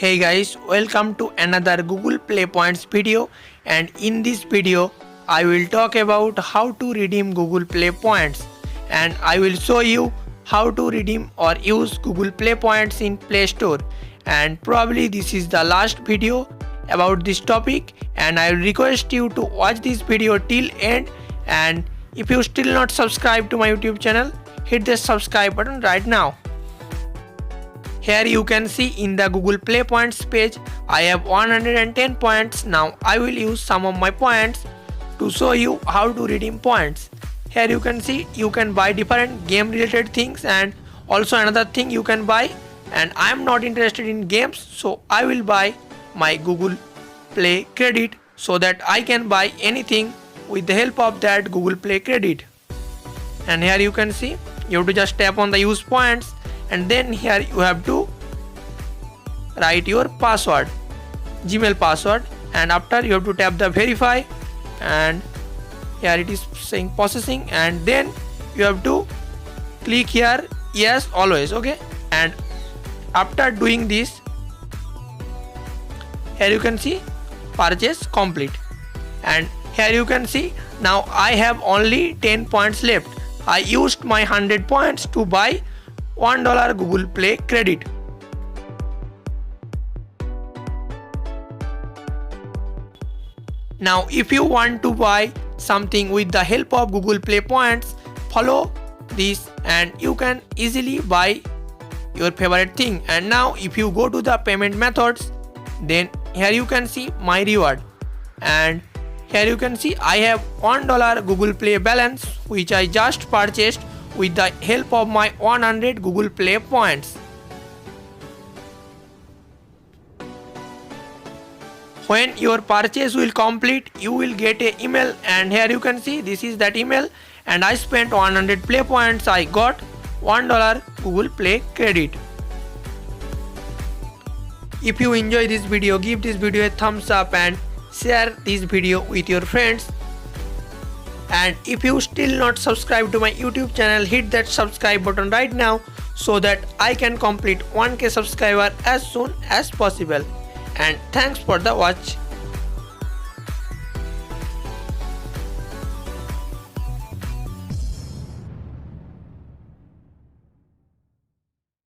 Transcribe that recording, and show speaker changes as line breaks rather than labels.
Hey guys, welcome to another Google Play Points video, and in this video I will talk about how to redeem Google Play Points, and I will show you how to redeem or use Google Play Points in Play Store. And probably this is the last video about this topic, and I will request you to watch this video till end. And if you still not subscribed to my YouTube channel, hit the subscribe button right now. Here you can see in the Google Play Points page, I have 110 points. Now I will use some of my points to show you how to redeem points. Here you can see you can buy different game related things, and also another thing you can buy, and I am not interested in games, so I will buy my Google Play credit so that I can buy anything with the help of that Google Play credit. And here you can see you have to just tap on the use points, and then here you have to write your password, Gmail password, and after you have to tap the verify, and here it is saying processing, and then you have to click here yes always, okay. And after doing this, here you can see purchase complete, and here you can see now I have only 10 points left. I used my 100 points to buy $1 Google Play credit. Now if you want to buy something with the help of Google Play Points, follow this and you can easily buy your favorite thing. And now if you go to the payment methods, then here you can see my reward, and here you can see I have $1 Google Play balance which I just purchased with the help of my 100 Google Play Points. When your purchase will complete, you will get an email, and here you can see this is that email, and I spent 100 Play Points, I got $1 Google Play credit. If you enjoy this video, give this video a thumbs up and share this video with your friends. And if you still not subscribed to my YouTube channel, hit that subscribe button right now so that I can complete 1K subscriber as soon as possible. And thanks for the watch.